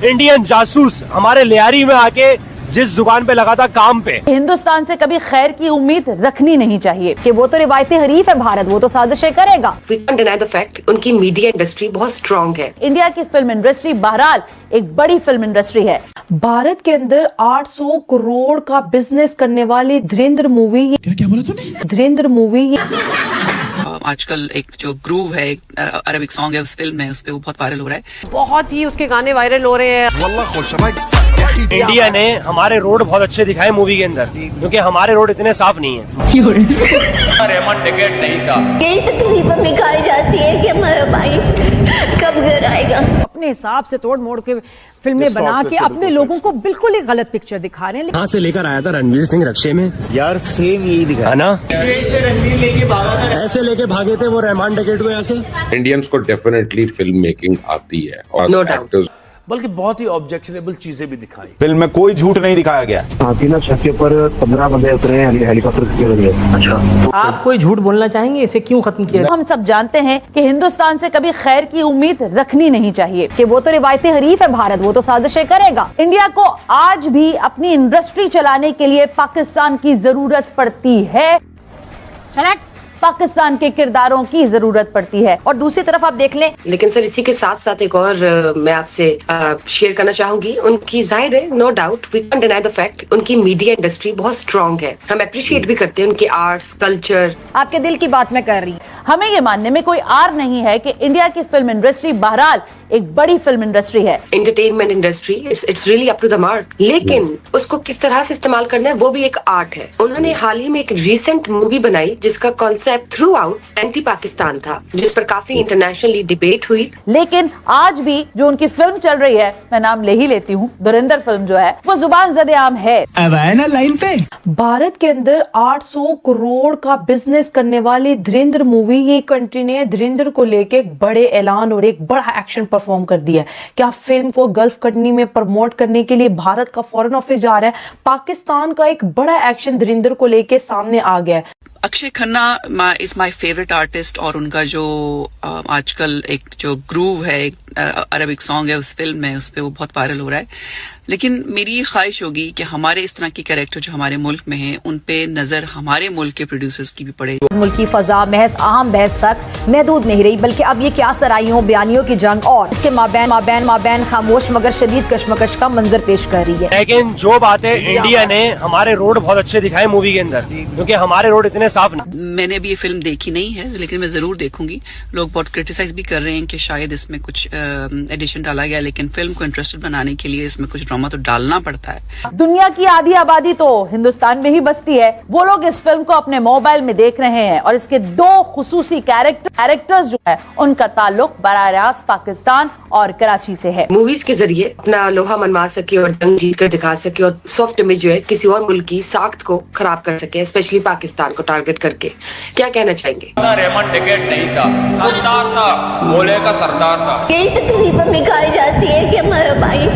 Indian जासूस हमारे लियारी में आके जिस दुकान पे लगा था काम पे। हिंदुस्तान से कभी खैर की उम्मीद रखनी नहीं चाहिए कि वो तो रिवायती हरीफ है भारत, वो तो साजिशें करेगा। We can't deny the fact, उनकी मीडिया इंडस्ट्री बहुत स्ट्रॉन्ग है। इंडिया की फिल्म इंडस्ट्री बहरहाल एक बड़ी फिल्म इंडस्ट्री है। भारत के अंदर 800 करोड़ का बिजनेस करने वाली धुरंधर मूवी, क्या बोला तूने? धुरंधर मूवी आजकल एक जो ग्रूव है, अरबिक सॉन्ग है उस फिल्म में, उस पे वो बहुत वायरल हो रहा है। बहुत ही उसके गाने वायरल हो रहे हैं। इंडिया ने हमारे रोड बहुत अच्छे दिखाए मूवी के अंदर, क्योंकि हमारे रोड इतने साफ नहीं है। रेमंड टिकट नहीं था। यही तकलीफ हमें खाई जाती है कि हमारा भाई कब घर आएगा। अपने हिसाब से तोड़ मोड़ के फिल्में बना के अपने लोगों को बिल्कुल ही गलत पिक्चर दिखा रहे हैं। कहाँ से लेकर आया था रणवीर सिंह रक्षे में? यार सेम यही दिखा है ना, ऐसे लेके भागे थे वो रहमान टिकट में ऐसे। इंडियंस को डेफिनेटली फिल्म मेकिंग आती है और No doubt. एक्टर्स बल्कि बहुत ही ऑब्जेक्शनेबल चीजें भी दिखाई। फिल्म में कोई झूठ नहीं दिखाया गया। हाथीना छत के ऊपर 15 बंदे उतरे हेलीकॉप्टर के जरिए। अच्छा, आप कोई झूठ बोलना चाहेंगे, इसे क्यों खत्म किया? हम सब जानते हैं कि हिंदुस्तान से कभी खैर की उम्मीद रखनी नहीं चाहिए कि वो तो रिवायती हरीफ है भारत, वो तो साजिशें करेगा। इंडिया को आज भी अपनी इंडस्ट्री चलाने के लिए पाकिस्तान की जरूरत पड़ती है। पाकिस्तान के किरदारों की जरूरत पड़ती है। और दूसरी तरफ आप देख लें, लेकिन सर इसी के साथ साथ एक और मैं आपसे शेयर करना चाहूंगी। उनकी जाहिर है, no doubt, we can deny the fact, उनकी मीडिया इंडस्ट्री बहुत स्ट्रॉन्ग है। हम अप्रिशिएट भी करते हैं उनकी आर्ट्स, कल्चर। आपके दिल की बात मैं कर रही हूँ। हमें ये मानने में कोई आर नहीं है कि इंडिया की फिल्म इंडस्ट्री बहरहाल एक बड़ी फिल्म इंडस्ट्री है। Entertainment industry it's really up to the mark, लेकिन उसको किस तरह से इस्तेमाल करना है वो भी एक आर्ट है। उन्होंने हाल ही में एक रीसेंट मूवी बनाई जिसका concept through out anti Pakistan था, जिस पर काफी इंटरनेशनली डिबेट हुई। लेकिन आज भी जो उनकी फिल्म चल रही है, मैं नाम ले ही लेती हूँ, धुरंधर फिल्म जो है, वो जुबान ज़द-ए-आम है। अब आए ना लाइन पे। भारत के अंदर 800 करोड़ का बिजनेस करने वाली धुरंधर मूवी, ये कंट्री ने धुरंधर को लेके एक बड़े ऐलान और एक बड़ा एक्शन परफॉर्म कर दिया है। क्या फिल्म को गल्फ कंट्री में प्रमोट करने के लिए भारत का फॉरेन ऑफिस जा रहा है। पाकिस्तान का एक बड़ा एक्शन धुरंधर को लेके सामने आ गया है। Akshay Khanna is my favourite artist, और उनका जो आजकल एक जो ग्रूव है, अरबिक सॉन्ग है उस फिल्म में, उस पे वो बहुत वायरल हो रहा है। लेकिन मेरी ये ख्वाहिश होगी कि हमारे इस तरह के कैरेक्टर जो हमारे मुल्क में हैं, उन पे नजर हमारे मुल्क के प्रोड्यूसर्स की भी पड़े। मुल्क की फजा महज अहम बहस तक महदूद नहीं रही, बल्कि अब ये क्या सराइयों बयानियों की जंग और इसके माबैन खामोश मगर शदीद कशमकश का मंजर पेश कर रही है। लेकिन जो बात है, इंडिया ने हमारे रोड बहुत अच्छे दिखाए मूवी के अंदर, क्योंकि हमारे रोड इतने साफ नहीं। मैंने भी ये फिल्म देखी नहीं है, लेकिन मैं जरूर देखूंगी। लोग बहुत क्रिटिसाइज भी कर रहे हैं कि शायद इसमें कुछ एडिशन डाला गया, लेकिन फिल्म को इंटरेस्टेड बनाने के लिए इसमें कुछ ड्रामा तो डालना पड़ता है। दुनिया की आधी आबादी तो हिंदुस्तान में ही बसती है। वो लोग इस फिल्म को अपने मोबाइल में देख रहे हैं और इसके दो खुसूसी कैरेक्टर्स जो है, उनका ताल्लुक बराह रास्त पाकिस्तान और कराची से है। मूवीज के जरिए अपना लोहा मनवा सके और जंग जीत कर दिखा सके, और सॉफ्ट इमेज जो है किसी और मुल्क की साख्त को खराब कर सके, स्पेशली पाकिस्तान को टारगेट करके। क्या कहना चाहेंगे? रेमंड टिकट नहीं था, सरदार था, भोले का सरदार था। यही तकलीफ हमें खाई जाती है कि हमारा भाई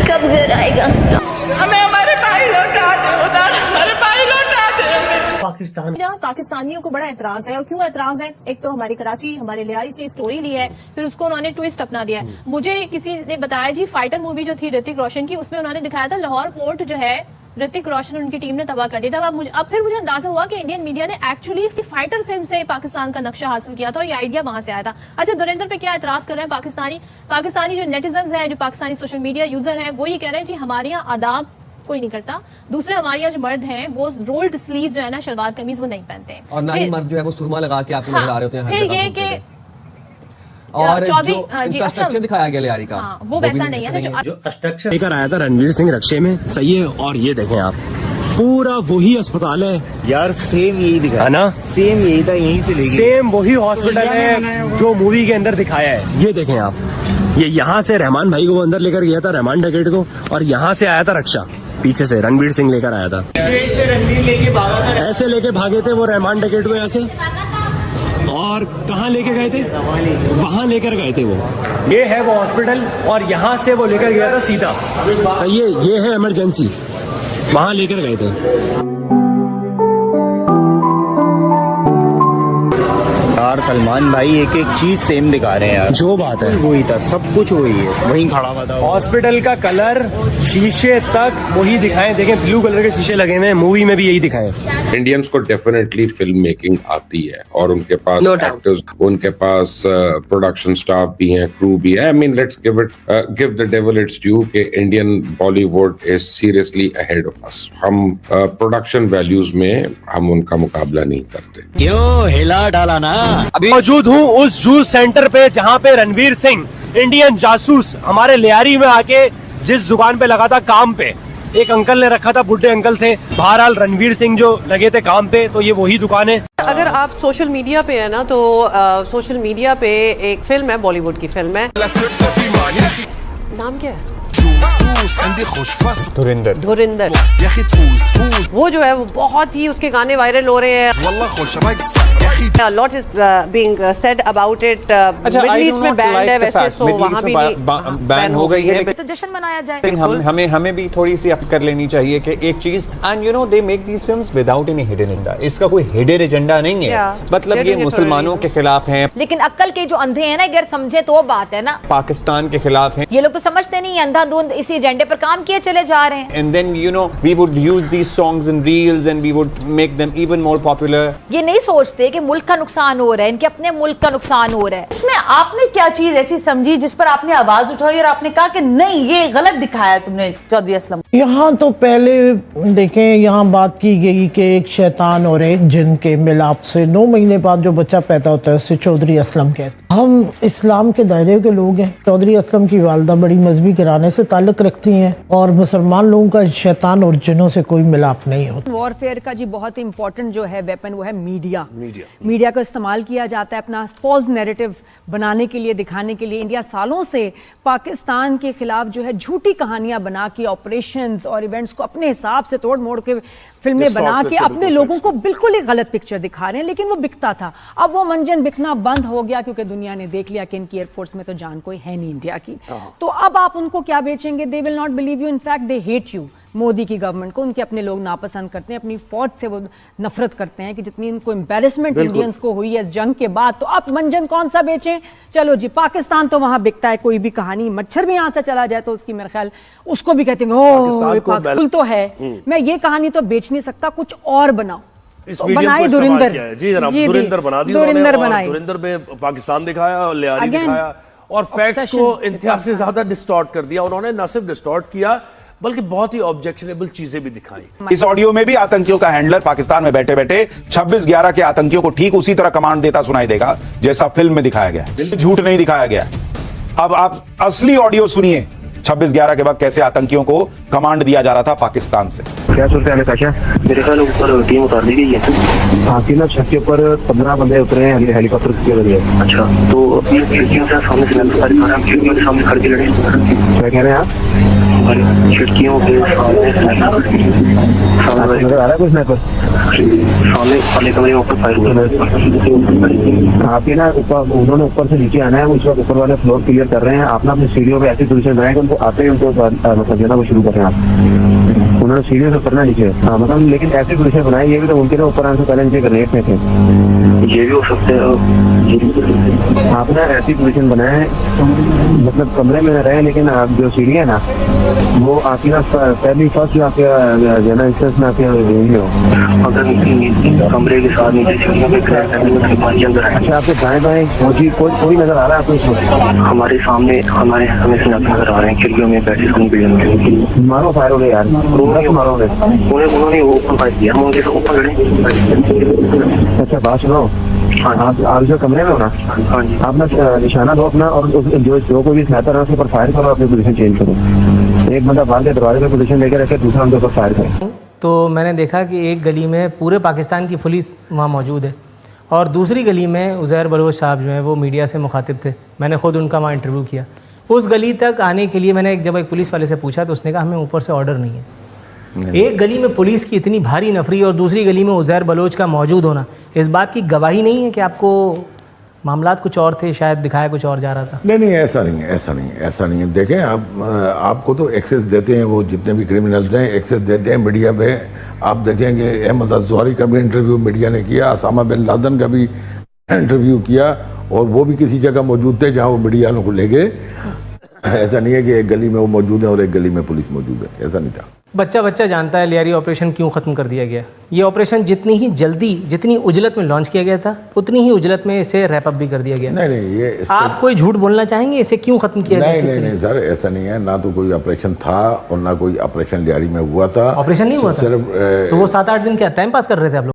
कब घर आएगा। हमें हमारे भाई लौटा दे, उधर हमारे भाई लौटा दे। पाकिस्तान पाकिस्तानियों को बड़ा एतराज है। और क्यों एतराज है? एक तो हमारी कराची, हमारे लियारी से स्टोरी ली है, फिर उसको उन्होंने ट्विस्ट अपना दिया है। मुझे किसी ने बताया जी, फाइटर मूवी जो थी ऋतिक रोशन की, उसमें उन्होंने दिखाया था लाहौर पोर्ट जो है ऋतिक रोशन उनकी टीम ने तबाह कर दिया था। अब फिर मुझे अंदाजा हुआ कि इंडियन मीडिया ने एक्चुअली फाइटर फिल्म से पाकिस्तान का नक्शा हासिल किया था और ये आइडिया वहां से आया था। अच्छा, धुरंधर पे क्या एतराज कर रहे हैं पाकिस्तानी जो नेटिजन्स हैं, जो पाकिस्तानी सोशल मीडिया यूजर हैं, वो ये कह रहे हैं जी हमारे यहाँ आदाब कोई नहीं करता। दूसरे हमारे यहाँ जो मर्द हैं वो रोल्ड स्लीव जो है ना, शलवार कमीज वो नहीं पहनते हैं, और ना ही मर्द जो है वो सुरमा लगा के आपको नजर आ रहे होते हैं। फिर ये कि और जो इंफ्रास्ट्रक्चर दिखाया गया लियारी का, वो वैसा नहीं है ना जो स्ट्रक्चर लेकर आया था रणवीर सिंह रक्षे में, सही है। और ये देखें आप, पूरा वही अस्पताल है यार, सेम यही दिखा है ना, सेम यही था, यहीं से लेके सेम वही हॉस्पिटल है जो मूवी के अंदर दिखाया है। ये देखें आप, ये यहाँ से रहमान भाई को वो अंदर लेकर गया था, रहमान टिकट को, और यहाँ से आया था रक्षा, पीछे से रणवीर सिंह लेकर आया था। ऐसे लेके भागे थे वो रहमान टिकट को ऐसे, और कहाँ लेके गए थे? वहाँ लेकर गए थे वो। ये है वो हॉस्पिटल, और यहाँ से वो लेकर गया था सीधा, सही है। ये है इमरजेंसी, वहाँ लेकर गए थे। यार सलमान भाई एक एक चीज सेम दिखा रहे हैं यार। जो बात है वही था, सब कुछ वही है, वहीं खड़ा हुआ था। हॉस्पिटल का कलर, शीशे तक वही दिखाएं। देखें ब्लू कलर के शीशे लगे हुए हैं, मूवी में भी यही दिखाएं। इंडियंस को डेफिनेटली फिल्म मेकिंग आती है और उनके पास एक्टर्स, उनके पास प्रोडक्शन स्टाफ भी है, क्रू भी है। I mean let's give the devil its due कि Indian Bollywood is seriously ahead of us. हम प्रोडक्शन वैल्यूज में हम उनका मुकाबला नहीं करते। क्यों हिला डाला ना। अभी मौजूद हूँ उस जूस सेंटर पे जहाँ पे रणवीर सिंह इंडियन जासूस हमारे लियारी में आके जिस दुकान पे लगा था काम पे, एक अंकल ने रखा था, बुढ़े अंकल थे। बहरहाल रणवीर सिंह जो लगे थे काम पे, तो ये वही दुकान है। अगर आप सोशल मीडिया पे है ना, तो सोशल मीडिया पे एक फिल्म है, बॉलीवुड की फिल्म है, नाम क्या है? धुरिंदर। धुरिंदर। वो जो है वो बहुत ही, उसके गाने वायरल हो रहे हैं। Lot is being said about it. Middle east में बैंड है वैसे, तो वहाँ भी बैन हो गई है, तो जश्न मनाया जाए। लेकिन हमें भी थोड़ी सी अप कर लेनी चाहिए कि एक चीज, and you know they make these films without any hidden agenda. इसका कोई हिडन एजेंडा नहीं है, मतलब ये मुसलमानों के खिलाफ है। लेकिन अक्ल के जो अंधे हैं ना, अगर समझे तो बात है ना, पाकिस्तान के खिलाफ है। ये लोग तो समझते नहीं, अंधाधुंध इसी एजेंडे पर काम किए चले जा रहे हैं। And then you know we would use these songs and reels and we would make them even more popular. ये नहीं सोचते कि मुल्क का नुकसान हो रहा है, इनके अपने मुल्क का नुकसान हो रहा है। इसमें आपने क्या चीज ऐसी समझी जिस पर आपने आवाज उठाई और आपने कहा कि नहीं ये गलत दिखाया तुमने चौधरी असलम? यहाँ तो पहले देखें, यहाँ बात की गई कि एक शैतान और एक जिन के मिलाप से 9 महीने बाद जो बच्चा पैदा होता है उससे चौधरी असलम कहते हैं। हम इस्लाम के दायरे के लोग हैं। चौधरी असलम की वालदा बड़ी मजहबी घराने से ताल्लुक रखती हैं और मुसलमान लोगों का शैतान और जिनों से कोई मिलाप नहीं होता। वॉरफेयर का जी बहुत इंपॉर्टेंट जो है वेपन, वो है मीडिया का इस्तेमाल किया जाता है अपना फॉल्स नैरेटिव बनाने के लिए, दिखाने के लिए। इंडिया सालों से पाकिस्तान के खिलाफ जो है झूठी कहानियां बना के, ऑपरेशंस और इवेंट्स को अपने हिसाब से तोड़ मोड़ के फिल्में बना के अपने लोगों को बिल्कुल ही गलत पिक्चर दिखा रहे हैं। लेकिन वो बिकता था, अब वो मंजन बिकना बंद हो गया क्योंकि दुनिया ने देख लिया कि इनकी एयरफोर्स में तो जान कोई है नहीं इंडिया की। तो अब आप उनको क्या बेचेंगे? They will not believe you, in fact they hate you. Modi की गवर्नमेंट को उनके अपने लोग नापसंद करते हैं, अपनी फौज से वो नफरत करते हैं कि जितनी इनको एम्बैरेसमेंट इंडियंस को हुई है इस जंग के बाद। तो अब मंजन कौन सा बेचें? चलो जी, पाकिस्तान तो वहां बिकता है, कोई भी कहानी, मच्छर भी यहां से चला जाए तो उसकी मेरे ख्याल उसको भी कहते हैं पाकिस्तान तो है, मैं ये कहानी तो बेच नहीं सकता, कुछ और बनाओ। बनाए धुरिंदर जी जनाब, धुरिंदर बना दी उन्होंने। धुरिंदर में पाकिस्तान दिखाया, लियारी दिखाया और फैक्ट्स को इंतहा से ज्यादा डिस्टॉर्ट कर दिया उन्होंने। न सिर्फ डिस्टॉर्ट किया बल्कि बहुत ही ऑब्जेक्शनेबल चीजें भी दिखाई। इस ऑडियो में भी आतंकियों का हैंडलर पाकिस्तान में बैठे बैठे 26/11 के आतंकियों को ठीक उसी तरह कमांड देता सुनाई देगा जैसा फिल्म में दिखाया गया। झूठ नहीं दिखाया गया। अब आप असली ऑडियो सुनिए 26/11 के बाद कैसे आतंकियों को कमांड दिया जा रहा था पाकिस्तान से। क्या सुनते हैं काशा? मेरे ख्याल ऊपर टीम उतार दी गई है। हाँ, ना छत के ऊपर 15 बंदे उतरे हैं हेलीकॉप्टर के जरिए। अच्छा, तो ये खिड़कियों से सामने से खिड़कियों के सामने खड़े लड़े। क्या कह रहे हैं आप? खिड़कियों के सामने नजर आ रहा है कुछ ना कुछ? सामने वाले कमरे में ऊपर फायर हुआ। आप ना ऊपर, उन्होंने ऊपर से नीचे आना है, उस वक्त ऊपर वाले फ्लोर क्लियर कर रहे हैं। आप ना अपनी सीढ़ियों पे ऐसी पोजीशन बनाए कि उनको आते ही उनको मतलब देना वो शुरू कर रहे हैं आप। उन्होंने सीढ़ियों से उतरना नीचे, हाँ मतलब, लेकिन ऐसी पोजीशन बनाई, ये भी तो मुमकिन है ऊपर आने से पहले नीचे ग्रेनेड में थे। ये भी हो सकते हैं। आपने ऐसी पोजीशन बनाए मतलब कमरे में रहे, लेकिन आप जो सीढ़ी है ना वो आपकी ना पहली फर्स्ट जो आपके जना इंस्टेंस में आपके रेंज हो, अगर कमरे के साथ नीचे सीढ़ियों में अंदर है। अच्छा, आपके दाएं बाएं कोई नजर आ रहा है आपको? हमारे सामने हमें से नजर आ रहे हैं, खिड़कियों में बैठे बिल्डिंग। मारो फायर हो गए यार, मारोगे उन्होंने ओपन फायर किया, हम उनके ऊपर गए। अच्छा, बात सुनो, आप जो कमरे में हो ना, आप ना निशाना दो अपना और जो कोई भी स्नाइपर है उसके ऊपर फायर करो, अपनी पोजीशन चेंज करो। एक बंदा बाहर के दरवाजे पे पोजीशन लेकर रखे, दूसरा उनके ऊपर फायर करे। तो मैंने देखा कि एक गली में पूरे पाकिस्तान की पुलिस वहाँ मौजूद है और दूसरी गली में उज़ैर बलोच साहब जो हैं वो मीडिया से मुखातिब थे। मैंने खुद उनका वहाँ इंटरव्यू किया। उस गली तक आने के लिए मैंने जब एक पुलिस वाले से पूछा तो उसने कहा हमें ऊपर से ऑर्डर नहीं है। एक गली में पुलिस की इतनी भारी नफरी और दूसरी गली में उज़ैर बलोच का मौजूद होना इस बात की गवाही नहीं है कि आपको मामलात कुछ और थे, शायद दिखाया कुछ और जा रहा था? नहीं, ऐसा नहीं है। देखें, आपको तो एक्सेस देते हैं, वो जितने भी क्रिमिनल्स हैं एक्सेस देते हैं मीडिया पे। आप देखेंगे अहमद अज़हरी का भी इंटरव्यू मीडिया ने किया, असामा बिन लादेन का भी इंटरव्यू किया और वो भी किसी जगह मौजूद थे जहाँ वो मीडिया वालों को ले गए। ऐसा नहीं है कि एक गली में वो मौजूद है और एक गली में पुलिस मौजूद है, ऐसा नहीं था। बच्चा जानता है लियारी ऑपरेशन क्यों ख़त्म कर दिया गया। ये ऑपरेशन जितनी ही जल्दी, जितनी उजलत में लॉन्च किया गया था, उतनी ही उजलत में इसे रैप अप भी कर दिया गया। नहीं, ये आप कोई झूठ बोलना चाहेंगे, इसे क्यों ख़त्म किया गया? नहीं सर, ऐसा नहीं है। ना तो कोई ऑपरेशन था और ना कोई ऑपरेशन लियारी में हुआ था। ऑपरेशन नहीं हुआ था, सिर्फ तो वो 7-8 दिन क्या टाइम पास कर रहे थे आप लोग?